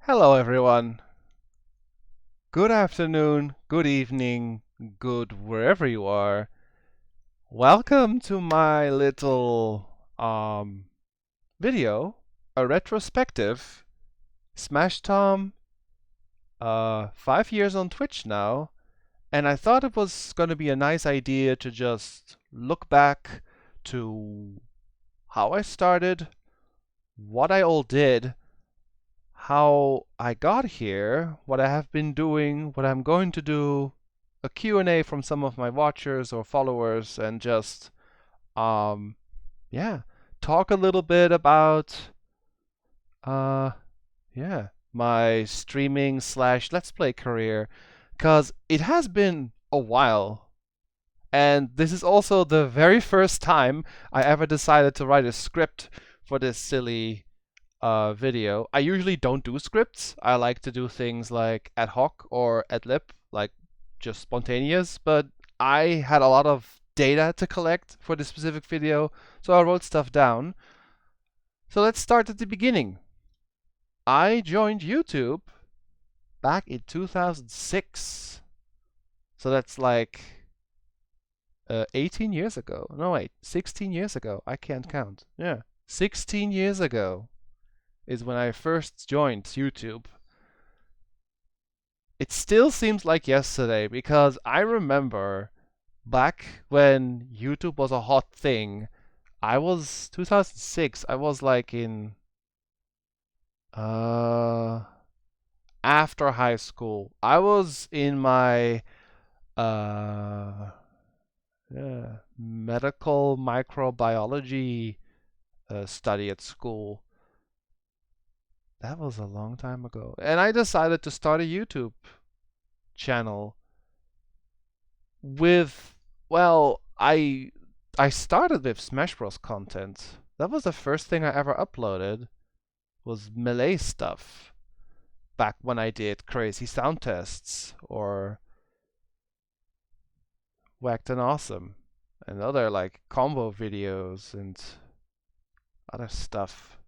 Hello, everyone. Good afternoon, good evening, good wherever you are. Welcome to my little video, a retrospective. SmashTom, 5 years on Twitch now, and I thought it was going to be a nice idea to just look back to how I started, what I all did, how I got here, what I have been doing, what I'm going to do, a Q&A from some of my watchers or followers, and just, um, yeah, talk a little bit about, uh, yeah, my streaming slash Let's Play career, because it has been a while. And this is also the very first time I ever decided to write a script for this silly video. I usually don't do scripts. I like to do things like ad hoc or ad lib, like just spontaneous. But I had a lot of data to collect for this specific video, so I wrote stuff down. So let's start at the beginning. I joined YouTube back in 2006. So that's like 18 years ago. No, wait, 16 years ago. I can't count. Yeah, 16 years ago is when I first joined YouTube. It still seems like yesterday because I remember back when YouTube was a hot thing. I was 2006. I was like in uh after high school. I was in my uh medical microbiology study at school. That was a long time ago. And I decided to start a YouTube channel with, well, I started with Smash Bros content. That was the first thing I ever uploaded, was Melee stuff. Back when I did crazy sound tests or Whacked and Awesome and other like combo videos and other stuff.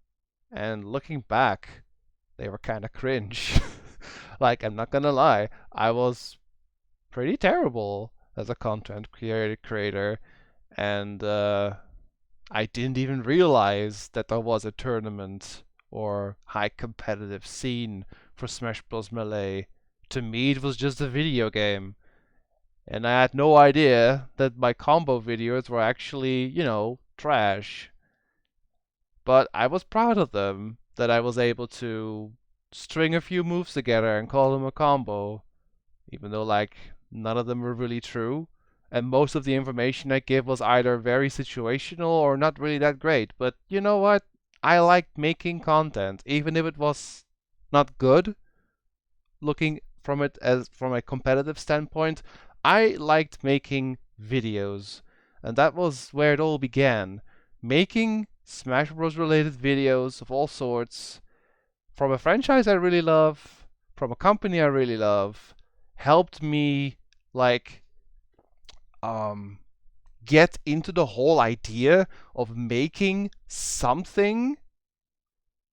And looking back, they were kind of cringe. Like, I'm not gonna lie, I was pretty terrible as a content creator, and I didn't even realize that there was a tournament or high competitive scene for Smash Bros. Melee. To me, it was just a video game, and I had no idea that my combo videos were actually, trash. But I was proud of them, that I was able to string a few moves together and call them a combo, even though, like, none of them were really true. And most of the information I gave was either very situational or not really that great. But you know what? I liked making content, even if it was not good. Looking from it as from a competitive standpoint, I liked making videos. And that was where it all began. Making Smash Bros. Related videos of all sorts from a franchise I really love, from a company I really love, helped me like um get into the whole idea of making something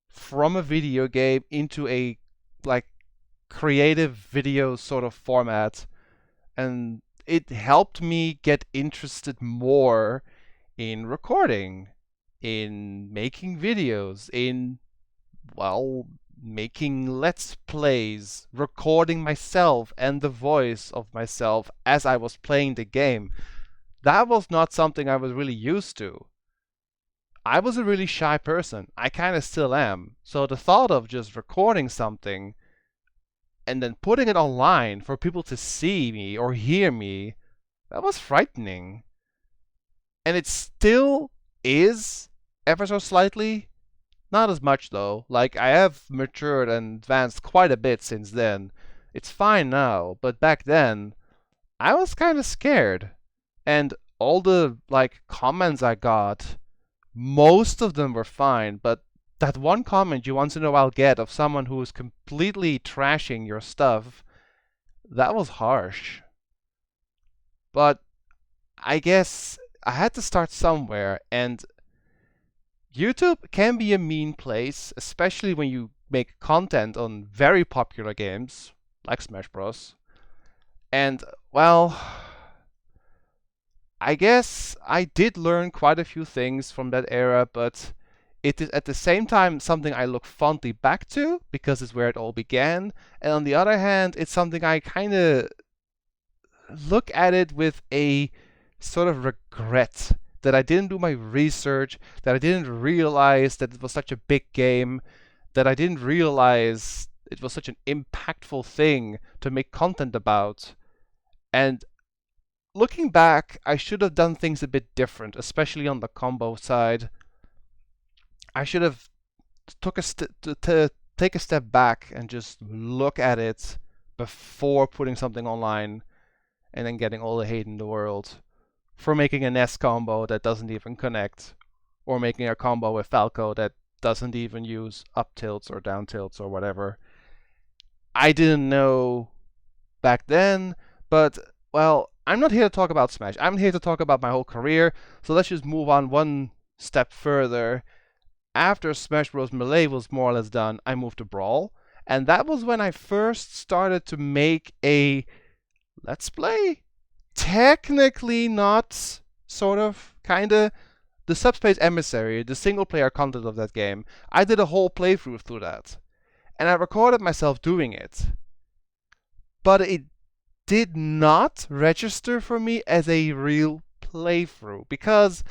from a video game into a like creative video sort of format, and it helped me get interested more in recording, in making videos, in, well, making let's plays, recording myself and the voice of myself as I was playing the game. That was not something I was really used to. I was a really shy person. I kind of still am. So the thought of just recording something and then putting it online for people to see me or hear me, that was frightening. And it still is, ever so slightly. Not as much though. Like, I have matured and advanced quite a bit since then. It's fine now, but back then, I was kind of scared. And all the, like, comments I got, most of them were fine, but that one comment you once in a while get of someone who is completely trashing your stuff, that was harsh. But I guess I had to start somewhere, and YouTube can be a mean place, especially when you make content on very popular games like Smash Bros. And well, I guess I did learn quite a few things from that era, but it is at the same time something I look fondly back to because it's where it all began. And on the other hand, it's something I kind of look at it with a sort of regret that I didn't do my research, that I didn't realize that it was such a big game, that I didn't realize it was such an impactful thing to make content about. And looking back, I should have done things a bit different, especially on the combo side. I should have took a to take a step back and just look at it before putting something online and then getting all the hate in the world for making a Nest combo that doesn't even connect, or making a combo with Falco that doesn't even use up tilts or down tilts or whatever. I didn't know back then, but well, I'm not here to talk about Smash. I'm here to talk about my whole career, so let's just move on one step further. After Smash Bros. Melee was more or less done, I moved to Brawl, and that was when I first started to make a Let's Play. Technically not, sort of, kinda. The Subspace Emissary, the single player content of that game, I did a whole playthrough through that. And I recorded myself doing it. But it did not register for me as a real playthrough, because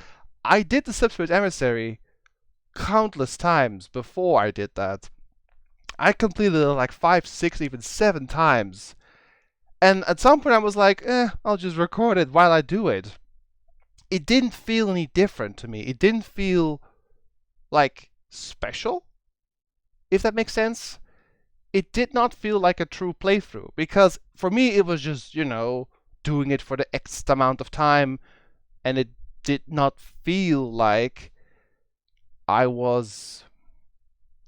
I did the Subspace Emissary countless times before I did that. I completed it like 5, 6, even 7 times. And at some point I was like, I'll just record it while I do it. It didn't feel any different to me. It didn't feel like special, if that makes sense. It did not feel like a true playthrough, because for me it was just, doing it for the X amount of time, and it did not feel like I was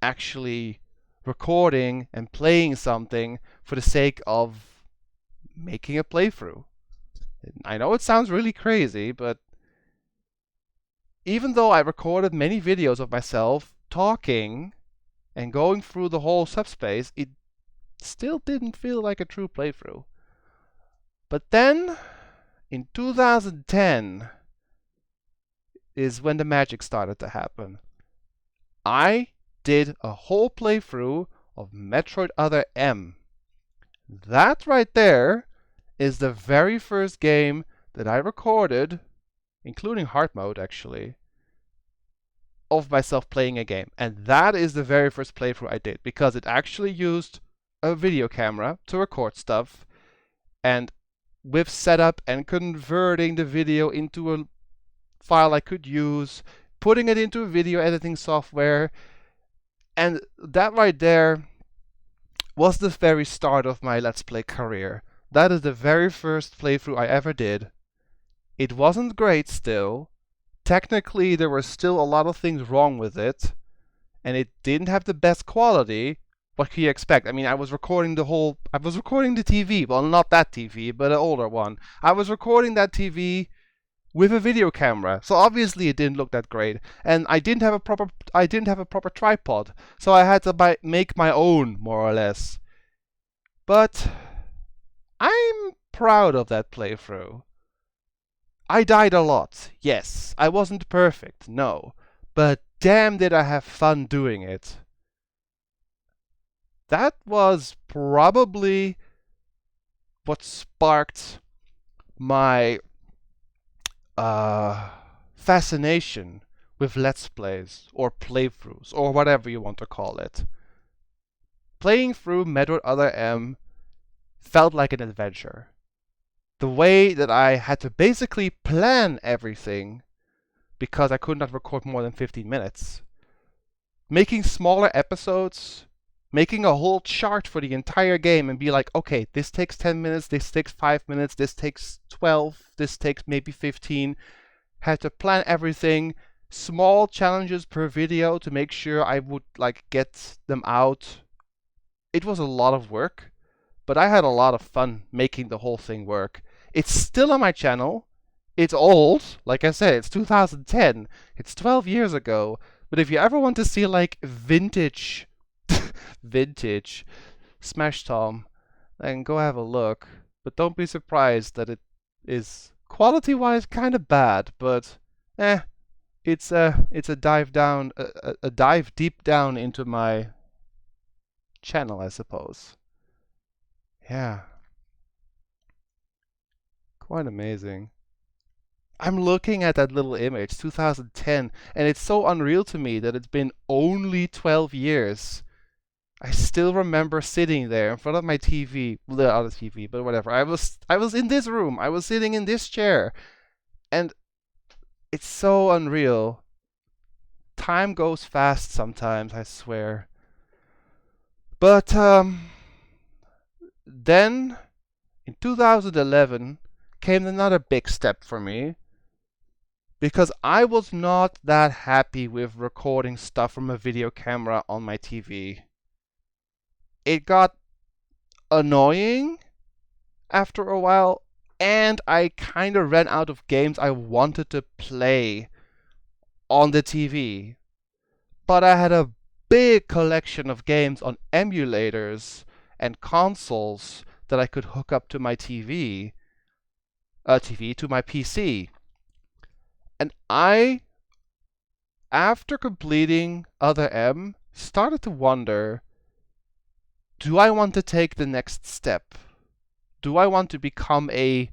actually recording and playing something for the sake of making a playthrough. I know it sounds really crazy, but even though I recorded many videos of myself talking and going through the whole subspace, it still didn't feel like a true playthrough. But then, in 2010, is when the magic started to happen. I did a whole playthrough of Metroid Other M. That right there is the very first game that I recorded, including hard mode actually, of myself playing a game. And that is the very first playthrough I did, because it actually used a video camera to record stuff, and with setup and converting the video into a file I could use, putting it into a video editing software. And that right there was the very start of my Let's Play career. That is the very first playthrough I ever did. It wasn't great still. Technically, there were still a lot of things wrong with it, and it didn't have the best quality. What can you expect? I mean, I was recording the TV. Well, not that TV, but an older one. I was recording that TV with a video camera, so obviously it didn't look that great. And I didn't have a proper tripod, so I had to make my own, more or less. But I'm proud of that playthrough. I died a lot, yes. I wasn't perfect, no. But damn did I have fun doing it. That was probably what sparked my fascination with Let's Plays, or playthroughs, or whatever you want to call it. Playing through Metroid Other M felt like an adventure. The way that I had to basically plan everything, because I could not record more than 15 minutes. Making smaller episodes, making a whole chart for the entire game and be like, okay, this takes 10 minutes, this takes 5 minutes, this takes 12, this takes maybe 15. Had to plan everything, small challenges per video to make sure I would get them out. It was a lot of work, but I had a lot of fun making the whole thing work. It's still on my channel. It's old, like I said, it's 2010. It's 12 years ago. But if you ever want to see vintage vintage SmashTom, then go have a look. But don't be surprised that it is quality-wise kind of bad, but eh, it's a dive down, a dive deep down into my channel, I suppose. Yeah, quite amazing. I'm looking at that little image, 2010, and it's so unreal to me that it's been only 12 years. I still remember sitting there in front of my TV, well, the other TV, but whatever. I was in this room. I was sitting in this chair, and it's so unreal. Time goes fast sometimes, I swear. But then in 2011 came another big step for me because I was not that happy with recording stuff from a video camera on my TV. It got annoying after a while, and I kind of ran out of games I wanted to play on the TV. But I had a big collection of games on emulators and consoles that I could hook up to my TV to my PC. And I, after completing Other M, started to wonder, do I want to take the next step? Do I want to become a,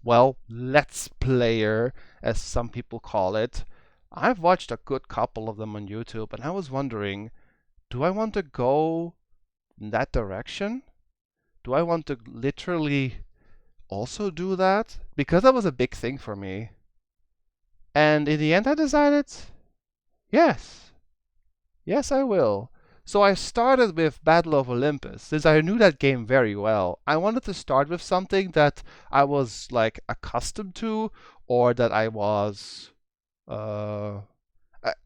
well, let's player, as some people call it? I've watched a good couple of them on YouTube, and I was wondering, do I want to go in that direction? Do I want to literally also do that? Because that was a big thing for me. And in the end, I decided, yes, yes, I will. So I started with Battle of Olympus. Since I knew that game very well, I wanted to start with something that I was like accustomed to, or that I was uh,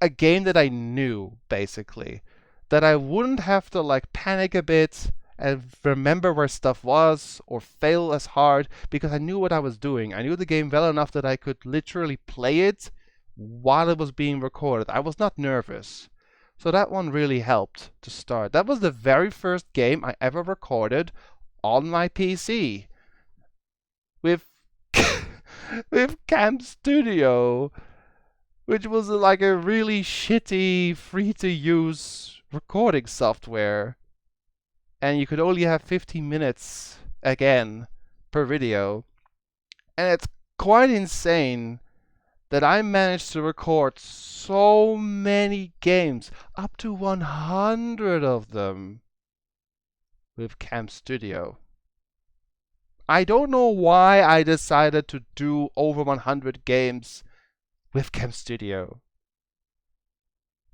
a game that I knew, basically. That I wouldn't have to like panic a bit and remember where stuff was or fail as hard because I knew what I was doing. I knew the game well enough that I could literally play it while it was being recorded. I was not nervous. So that one really helped to start. That was the very first game I ever recorded on my PC with with Cam Studio, which was like a really shitty free to use recording software. And you could only have 15 minutes again per video. And it's quite insane that I managed to record so many games, up to 100 of them, with Cam Studio. I don't know why I decided to do over 100 games with Cam Studio.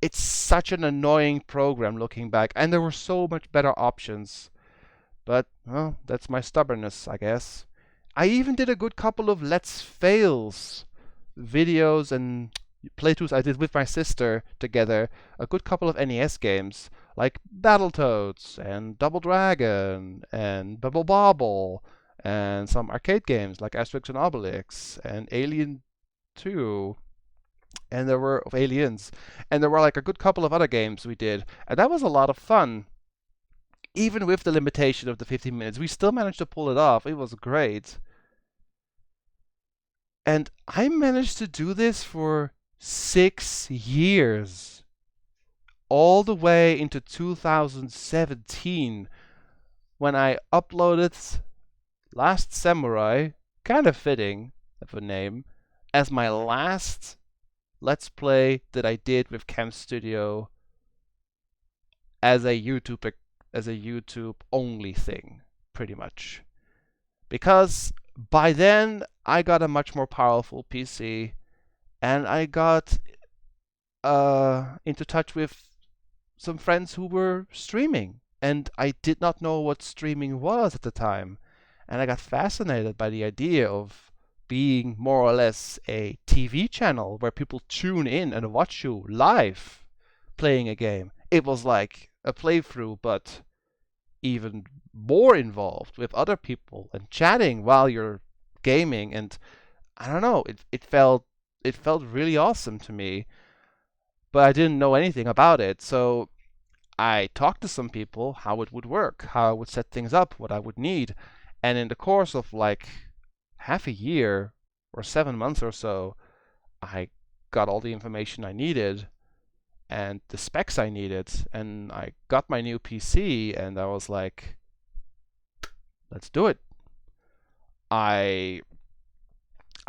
It's such an annoying program looking back, and there were so much better options. But, well, that's my stubbornness, I guess. I even did a good couple of Let's Fails videos and playthroughs I did with my sister together. A good couple of NES games, like Battletoads and Double Dragon and Bubble Bobble, and some arcade games like Asterix and Obelix and Alien 2. And there were of Aliens, and there were like a good couple of other games we did, and that was a lot of fun. Even with the limitation of the 15 minutes, we still managed to pull it off. It was great. And I managed to do this for 6 years, all the way into 2017, when I uploaded Last Samurai, kind of fitting of a name, as my last Let's Play that I did with Cam Studio as a YouTube only thing, pretty much. Because by then I got a much more powerful PC, and I got into touch with some friends who were streaming, and I did not know what streaming was at the time, and I got fascinated by the idea of being more or less a TV channel where people tune in and watch you live playing a game. It was like a playthrough, but even more involved with other people and chatting while you're gaming. And I don't know, it felt really awesome to me, but I didn't know anything about it. So I talked to some people how it would work, how I would set things up, what I would need. And in the course of like half a year or 7 months or so, I got all the information I needed and the specs I needed, and I got my new PC, and I was like, let's do it. I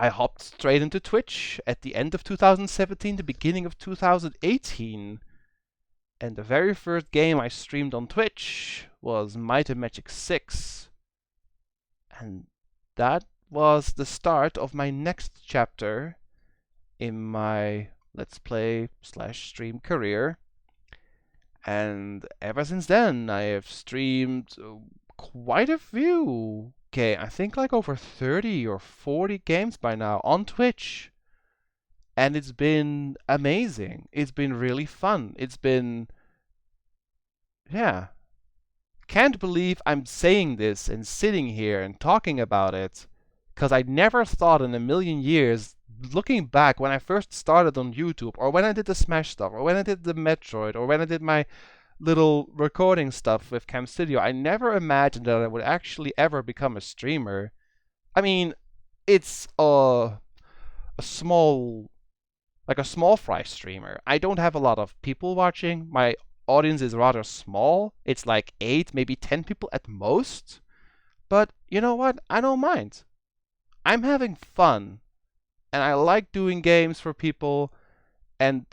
I hopped straight into Twitch at the end of 2017, the beginning of 2018, and the very first game I streamed on Twitch was Might and Magic 6. And that was the start of my next chapter in my Let's Play / stream career. And ever since then, I have streamed quite a few. Okay, I think like over 30 or 40 games by now on Twitch. And it's been amazing. It's been really fun. It's been, yeah. Can't believe I'm saying this and sitting here and talking about it, because I never thought in a million years, looking back when I first started on YouTube, or when I did the Smash stuff, or when I did the Metroid, or when I did my little recording stuff with Cam Studio, I never imagined that I would actually ever become a streamer. I mean, it's a small, like a small fry streamer. I don't have a lot of people watching. My audience is rather small. It's like 8, maybe 10 people at most. But you know what? I don't mind. I'm having fun. And I like doing games for people. And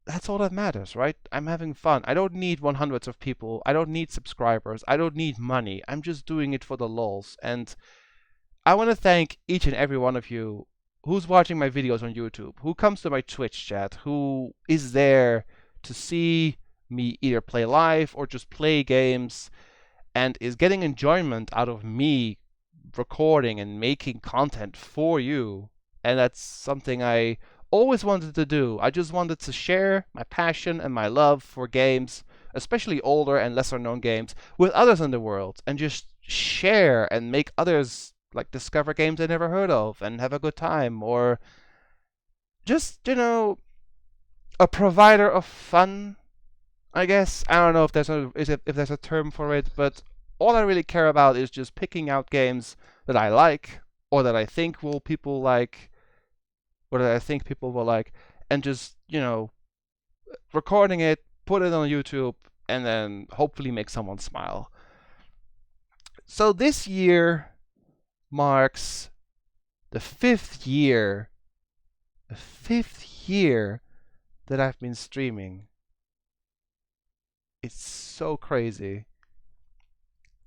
that's all that matters, right? I'm having fun. I don't need 100s of people. I don't need subscribers. I don't need money. I'm just doing it for the lulz. And I want to thank each and every one of you who's watching my videos on YouTube, who comes to my Twitch chat, who is there to see me either play live or just play games, and is getting enjoyment out of me recording and making content for you. And that's something I always wanted to do. I just wanted to share my passion and my love for games, especially older and lesser known games, with others in the world, and just share and make others like discover games they never heard of and have a good time, or just, a provider of fun, I guess. I don't know if there's a term for it, but all I really care about is just picking out games that I like, or that I think people like, or that I think people will like, and just, recording it, put it on YouTube, and then hopefully make someone smile. So this year marks the fifth year that I've been streaming. It's so crazy.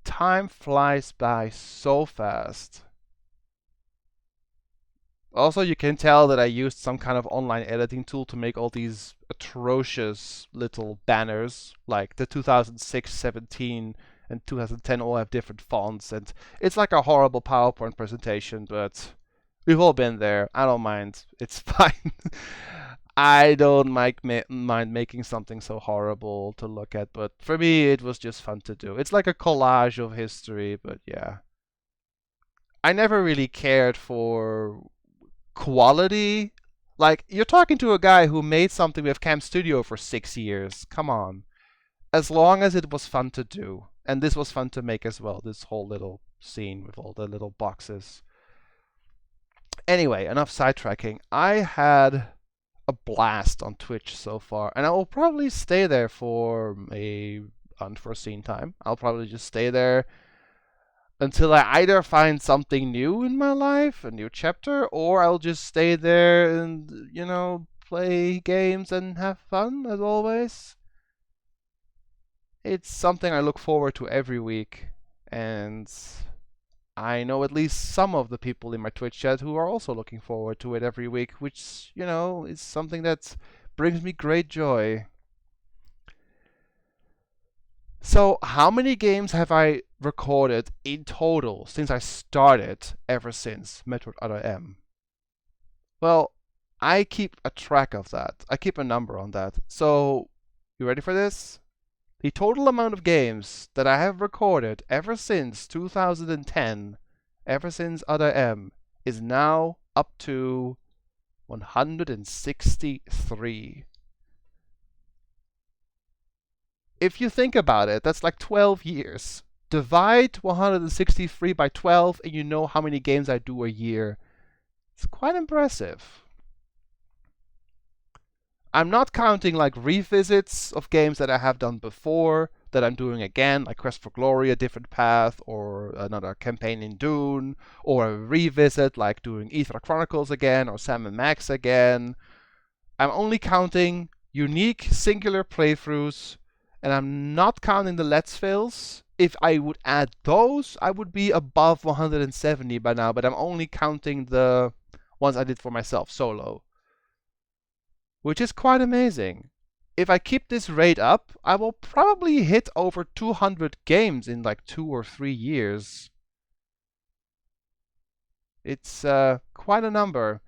Time flies by so fast. Also, you can tell that I used some kind of online editing tool to make all these atrocious little banners, like the 2006, 17, and 2010 all have different fonts, and it's like a horrible PowerPoint presentation, but we've all been there. I don't mind. It's fine. I don't mind making something so horrible to look at, but for me, it was just fun to do. It's like a collage of history, but yeah. I never really cared for quality. Like, you're talking to a guy who made something with Cam Studio for 6 years. Come on. As long as it was fun to do. And this was fun to make as well, this whole little scene with all the little boxes. Anyway, enough sidetracking. I had a blast on Twitch so far, and I will probably stay there for a unforeseen time. I'll probably just stay there until I either find something new in my life, a new chapter, or I'll just stay there and, play games and have fun as always. It's something I look forward to every week, and I know at least some of the people in my Twitch chat who are also looking forward to it every week, which, is something that brings me great joy. So, how many games have I recorded in total since I started ever since Metroid Other M? Well, I keep a track of that. I keep a number on that. So, you ready for this? The total amount of games that I have recorded ever since 2010, ever since Other M, is now up to 163. If you think about it, that's like 12 years. Divide 163 by 12, and you know how many games I do a year. It's quite impressive. I'm not counting like revisits of games that I have done before that I'm doing again, like Quest for Glory, a different path, or another campaign in Dune, or a revisit like doing Aether Chronicles again, or Sam and Max again. I'm only counting unique singular playthroughs, and I'm not counting the Let's Fails. If I would add those, I would be above 170 by now, but I'm only counting the ones I did for myself solo, which is quite amazing. If I keep this rate up, I will probably hit over 200 games in like 2 or 3 years. It's quite a number.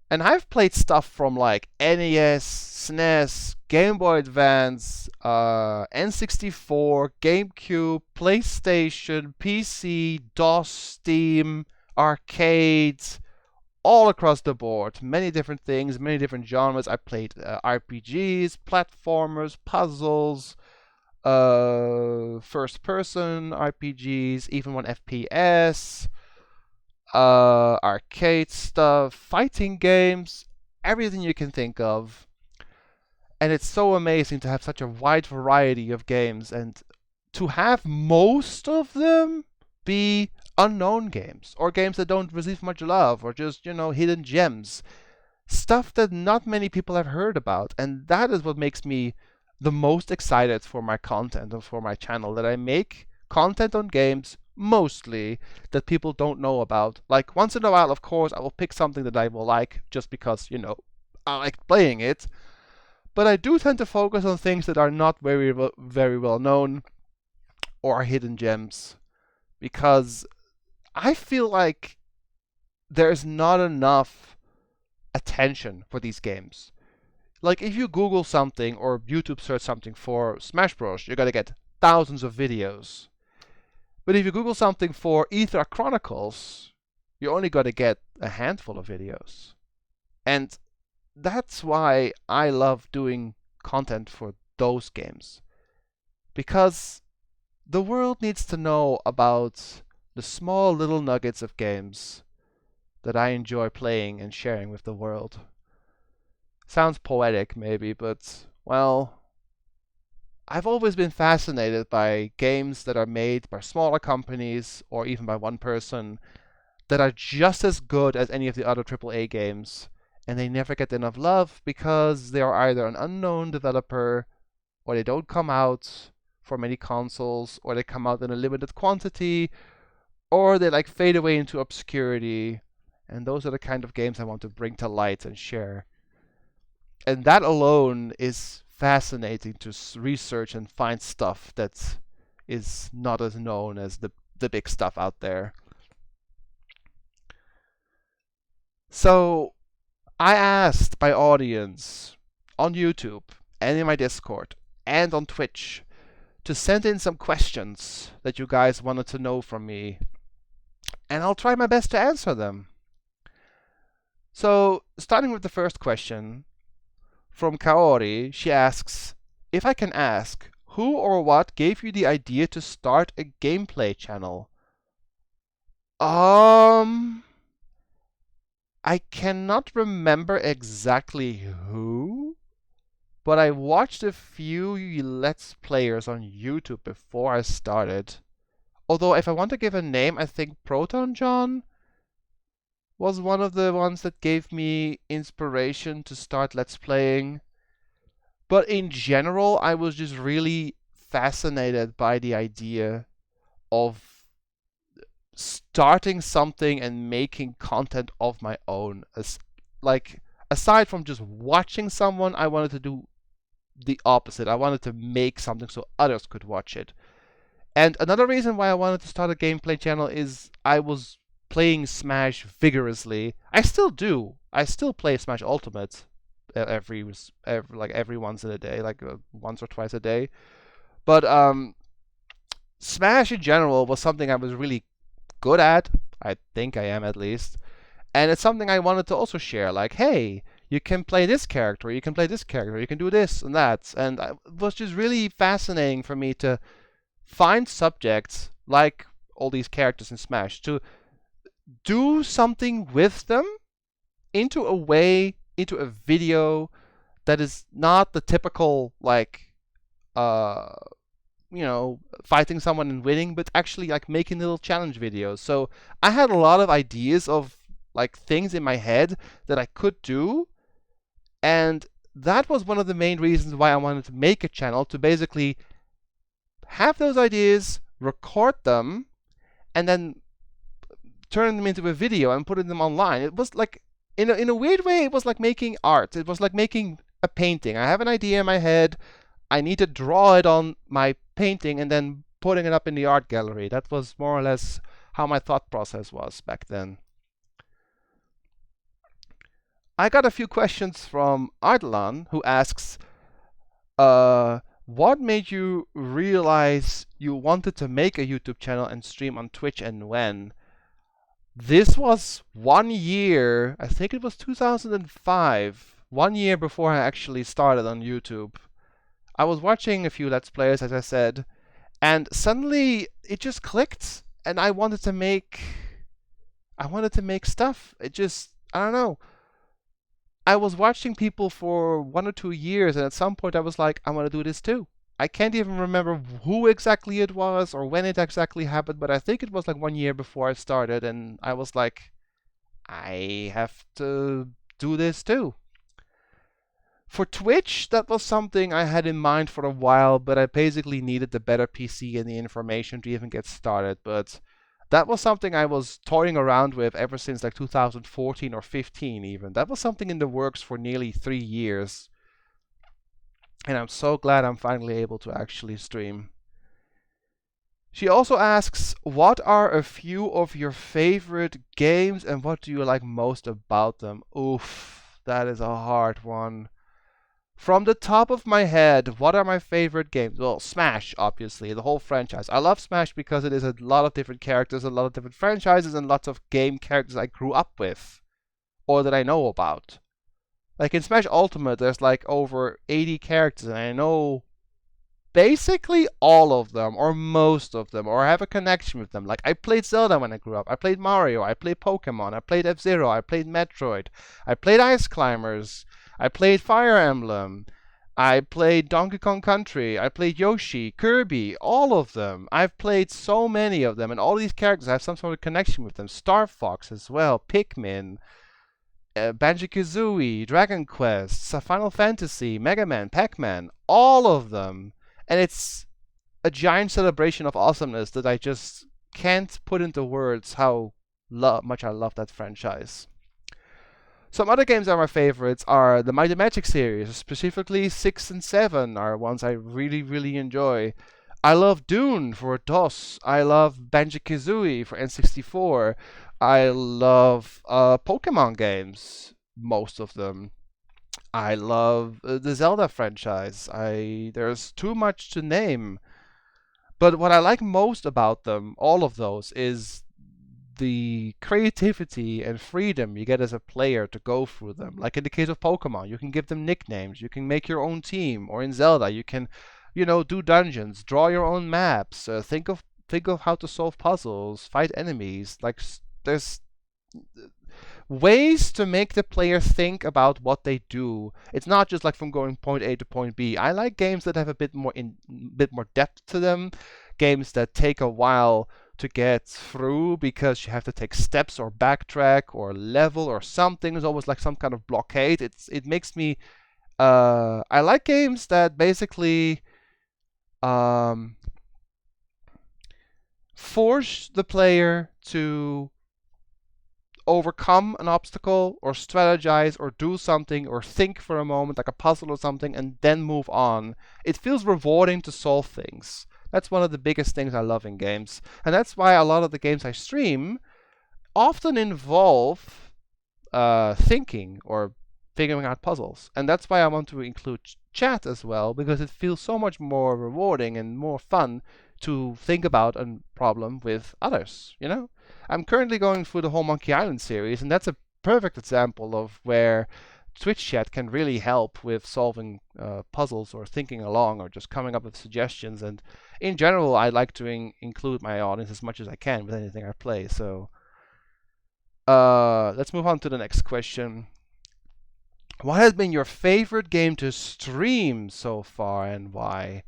And I've played stuff from like NES, SNES, Game Boy Advance, N64, GameCube, PlayStation, PC, DOS, Steam, arcades, all across the board. Many different things, many different genres. I played RPGs, platformers, puzzles, first-person RPGs, even one FPS, arcade stuff, fighting games, everything you can think of. And it's so amazing to have such a wide variety of games and to have most of them be unknown games or games that don't receive much love or just, hidden gems. Stuff that not many people have heard about. And that is what makes me the most excited for my content and for my channel, that I make content on games mostly that people don't know about. Like once in a while, of course, I will pick something that I will like just because, I like playing it. But I do tend to focus on things that are not very well known or hidden gems because I feel like there's not enough attention for these games. Like if you Google something or YouTube search something for Smash Bros, you're gonna get thousands of videos. But if you Google something for Aether Chronicles, you're only gonna get a handful of videos. And that's why I love doing content for those games. Because the world needs to know about the small little nuggets of games that I enjoy playing and sharing with the world. Sounds poetic, maybe, but, well, I've always been fascinated by games that are made by smaller companies or even by one person that are just as good as any of the other AAA games, and they never get enough love because they are either an unknown developer or they don't come out for many consoles, or they come out in a limited quantity, or they like fade away into obscurity. And those are the kind of games I want to bring to light and share. And that alone is fascinating to research and find stuff that is not as known as the big stuff out there. So I asked my audience on YouTube and in my Discord and on Twitch to send in some questions that you guys wanted to know from me, and I'll try my best to answer them. So, starting with the first question from Kaori, she asks, if I can ask, who or what gave you the idea to start a gameplay channel? I cannot remember exactly who, but I watched a few Let's Players on YouTube before I started. Although, if I want to give a name, I think Proton John was one of the ones that gave me inspiration to start Let's Playing. But in general, I was just really fascinated by the idea of starting something and making content of my own. Aside from just watching someone, I wanted to do the opposite. I wanted to make something so others could watch it. And another reason why I wanted to start a gameplay channel is I was playing Smash vigorously. I still do. I still play Smash Ultimate every once in a day, once or twice a day. But Smash in general was something I was really good at. I think I am, at least. And it's something I wanted to also share. Like, hey, you can play this character, you can play this character, you can do this and that. And it was just really fascinating for me to find subjects like all these characters in Smash, to do something with them into a video that is not the typical, like, uh, fighting someone and winning, but actually like making little challenge videos. So I had a lot of ideas of like things in my head that I could do, and that was one of the main reasons why I wanted to make a channel, to basically have those ideas, record them, and then turn them into a video and putting them online. It was like, in a weird way, it was like making art. It was like making a painting. I have an idea in my head, I need to draw it on my painting and then putting it up in the art gallery. That was more or less how my thought process was back then. I got a few questions from Ardalan, who asks, what made you realize you wanted to make a YouTube channel and stream on Twitch, and when? This was 1 year, I think it was 2005, 1 year before I actually started on YouTube. I was watching a few Let's Players, as I said, and suddenly it just clicked, and I wanted to make stuff. It just, I don't know. I was watching people for 1 or 2 years, and at some point I was like, I want to do this too. I can't even remember who exactly it was or when it exactly happened, but I think it was like 1 year before I started, and I was like, I have to do this too. For Twitch, that was something I had in mind for a while, but I basically needed the better PC and the information to even get started. But that was something I was toying around with ever since like 2014 or 15 even. That was something in the works for nearly 3 years. And I'm so glad I'm finally able to actually stream. She also asks, what are a few of your favorite games and what do you like most about them? Oof, that is a hard one. From the top of my head, what are my favorite games? Well, Smash, obviously, the whole franchise. I love Smash because it is a lot of different characters, a lot of different franchises, and lots of game characters I grew up with or that I know about. Like in Smash Ultimate, there's like over 80 characters, and I know basically all of them, or most of them, or have a connection with them. Like, I played Zelda when I grew up. I played Mario. I played Pokemon. I played F-Zero. I played Metroid. I played Ice Climbers. I played Fire Emblem. I played Donkey Kong Country. I played Yoshi, Kirby, all of them. I've played so many of them, and all these characters have some sort of connection with them. Star Fox as well, Pikmin, Banjo-Kazooie, Dragon Quest, Final Fantasy, Mega Man, Pac-Man, all of them. And it's a giant celebration of awesomeness that I just can't put into words how much I love that franchise. Some other games that are my favorites are the Might and Magic series, specifically 6 and 7 are ones I really, really enjoy. I love Dune for DOS. I love Banjo-Kazooie for N64. I love Pokemon games, most of them. I love the Zelda franchise. There's too much to name. But what I like most about them, all of those, is the creativity and freedom you get as a player to go through them. Like in the case of Pokemon, you can give them nicknames, you can make your own team, or in Zelda, you can, do dungeons, draw your own maps, think of how to solve puzzles, fight enemies. Like there's ways to make the player think about what they do. It's not just like from going point A to point B. I like games that have a bit more depth to them, games that take a while to get through because you have to take steps or backtrack or level or something. There's always like some kind of blockade. It makes me I like games that basically force the player to overcome an obstacle or strategize or do something or think for a moment, like a puzzle or something, and then move on. It feels rewarding to solve things. That's one of the biggest things I love in games. And that's why a lot of the games I stream often involve thinking or figuring out puzzles. And that's why I want to include chat as well, because it feels so much more rewarding and more fun to think about a problem with others, I'm currently going through the whole Monkey Island series, and that's a perfect example of where Twitch chat can really help with solving puzzles or thinking along or just coming up with suggestions. And in general, I like to include my audience as much as I can with anything I play. So let's move on to the next question. What has been your favorite game to stream so far and why?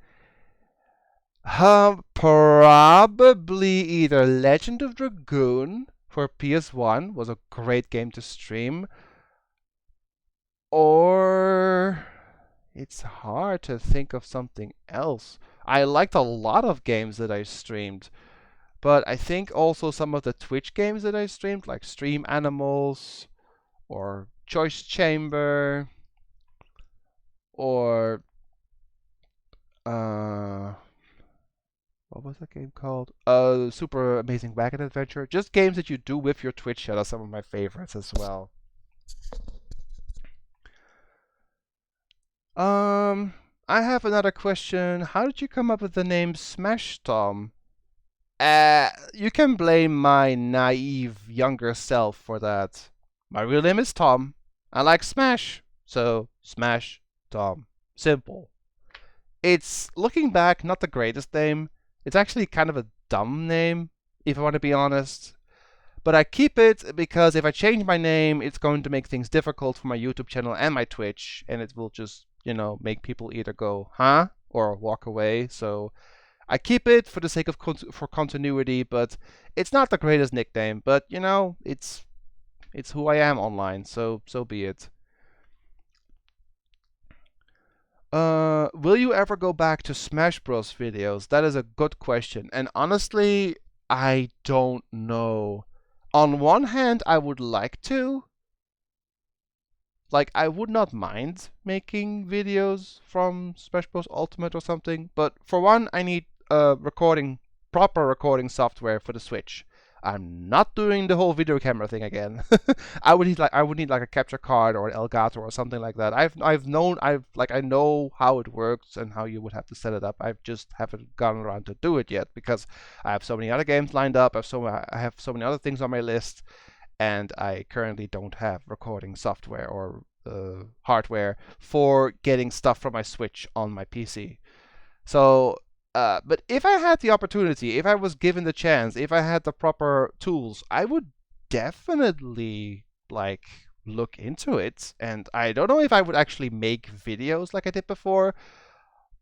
Probably either Legend of Dragoon for PS1 was a great game to stream, or it's hard to think of something else. I liked a lot of games that I streamed, but I think also some of the Twitch games that I streamed, like Stream Animals or Choice Chamber or what was that game called? Super Amazing Wagon Adventure. Just games that you do with your Twitch chat are some of my favorites as well. I have another question. How did you come up with the name SmashTom? You can blame my naive younger self for that. My real name is Tom. I like Smash, so Smash Tom. Simple. It's, looking back, not the greatest name. It's actually kind of a dumb name, if I want to be honest. But I keep it because if I change my name, it's going to make things difficult for my YouTube channel and my Twitch, and it will just, make people either go, huh? Or walk away. So I keep it for the sake of for continuity, but it's not the greatest nickname. But, it's who I am online, so be it. Will you ever go back to Smash Bros. Videos? That is a good question. And honestly, I don't know. On one hand, I would like to. Like, I would not mind making videos from Smash Bros. Ultimate or something. But for one, I need proper recording software for the Switch. I'm not doing the whole video camera thing again. I would need like a capture card or an Elgato or something like that. I know how it works and how you would have to set it up. I just haven't gotten around to do it yet because I have so many other games lined up. I have so many other things on my list, and I currently don't have recording software or hardware for getting stuff from my Switch on my PC. So but if I had the opportunity, if I was given the chance, if I had the proper tools, I would definitely look into it. And I don't know if I would actually make videos like I did before,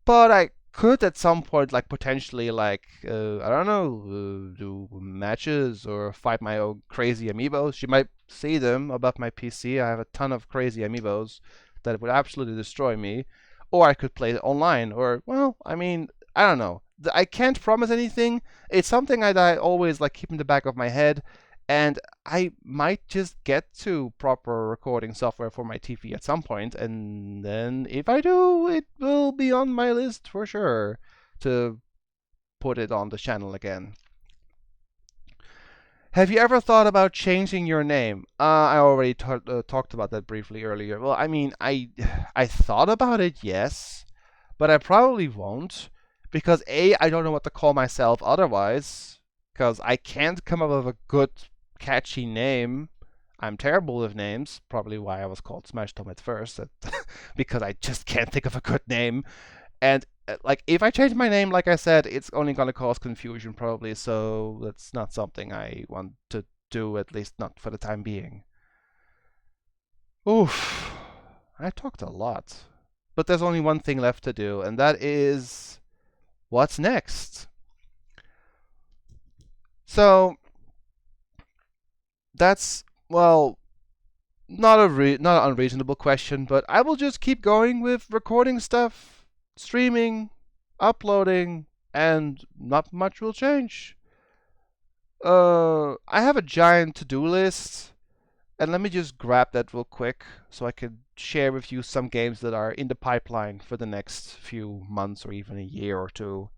but I could at some point potentially I don't know, do matches or fight my own crazy amiibos. You might see them above my PC. I have a ton of crazy amiibos that would absolutely destroy me. Or I could play it online, or, well, I mean, I don't know. I can't promise anything. It's something that I always keep in the back of my head, and I might just get to proper recording software for my TV at some point, and then if I do, it will be on my list for sure to put it on the channel again. Have you ever thought about changing your name? I already talked about that briefly earlier. Well, I mean, I thought about it, yes, but I probably won't because A, I don't know what to call myself otherwise, because I can't come up with a good, catchy name. I'm terrible with names, probably why I was called SmashTom at first, because I just can't think of a good name. And if I change my name, like I said, it's only going to cause confusion probably, so that's not something I want to do, at least not for the time being. Oof, I talked a lot. But there's only one thing left to do, and that is what's next? So that's, well, not an unreasonable question, but I will just keep going with recording stuff, streaming, uploading, and not much will change. I have a giant to-do list, and let me just grab that real quick so I can share with you some games that are in the pipeline for the next few months or even a year or two.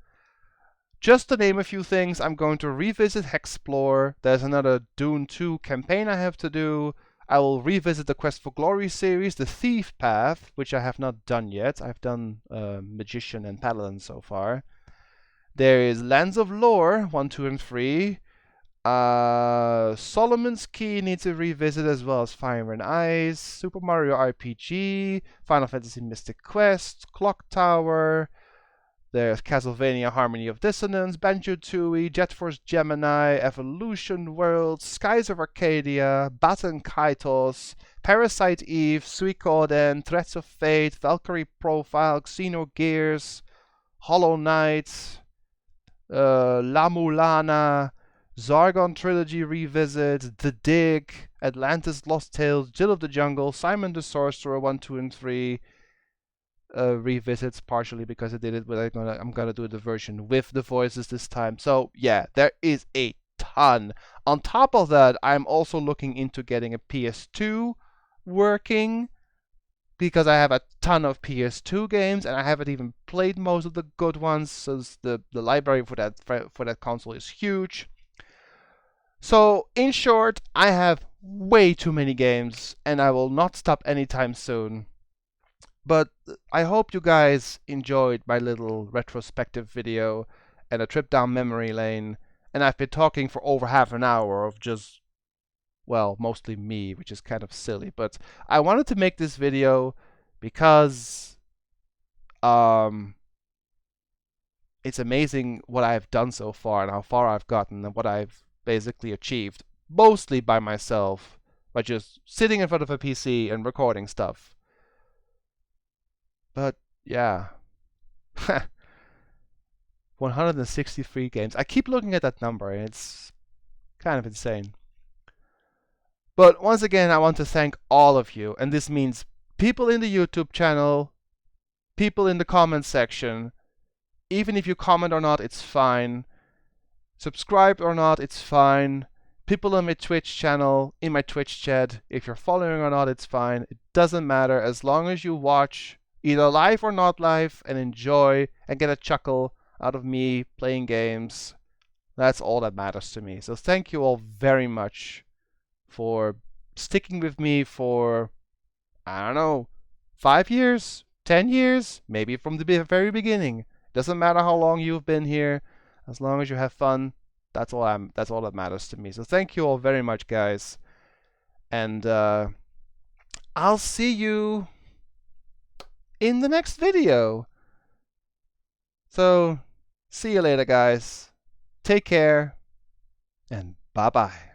Just to name a few things, I'm going to revisit Hexplore. There's another Dune 2 campaign I have to do. I will revisit the Quest for Glory series, the Thief Path, which I have not done yet. I've done Magician and Paladin so far. There is Lands of Lore 1, 2, and 3. Solomon's Key needs a revisit, as well as Fire and Ice, Super Mario RPG, Final Fantasy Mystic Quest, Clock Tower. There's Castlevania Harmony of Dissonance, Banjo-Tooie, Jet Force Gemini, Evolution World, Skies of Arcadia, Batten Kaitos, Parasite Eve, Suikoden, Threats of Fate, Valkyrie Profile, Xenogears, Hollow Knight, La Mulana, Zargon Trilogy Revisit, The Dig, Atlantis Lost Tales, Jill of the Jungle, Simon the Sorcerer 1, 2, and 3 revisits, partially because I did it, but I'm gonna do the version with the voices this time. So yeah, there is a ton. On top of that, I'm also looking into getting a PS2 working, because I have a ton of PS2 games, and I haven't even played most of the good ones, since the library for that console is huge. So in short, I have way too many games, and I will not stop anytime soon. But I hope you guys enjoyed my little retrospective video and a trip down memory lane. And I've been talking for over half an hour of just, well, mostly me, which is kind of silly. But I wanted to make this video because it's amazing what I've done so far and how far I've gotten and what I've basically achieved, mostly by myself, by just sitting in front of a PC and recording stuff. But yeah, 163 games. I keep looking at that number, and it's kind of insane. But once again, I want to thank all of you, and this means people in the YouTube channel, people in the comment section. Even if you comment or not, it's fine. Subscribe or not, it's fine. People on my Twitch channel, in my Twitch chat, if you're following or not, it's fine. It doesn't matter, as long as you watch, either live or not live, and enjoy and get a chuckle out of me playing games. That's all that matters to me. So thank you all very much for sticking with me for, I don't know, 5 years, 10 years, maybe from the very beginning. Doesn't matter how long you've been here, as long as you have fun. That's all that matters to me. So thank you all very much, guys, and I'll see you in the next video. So see you later, guys. Take care, and bye-bye.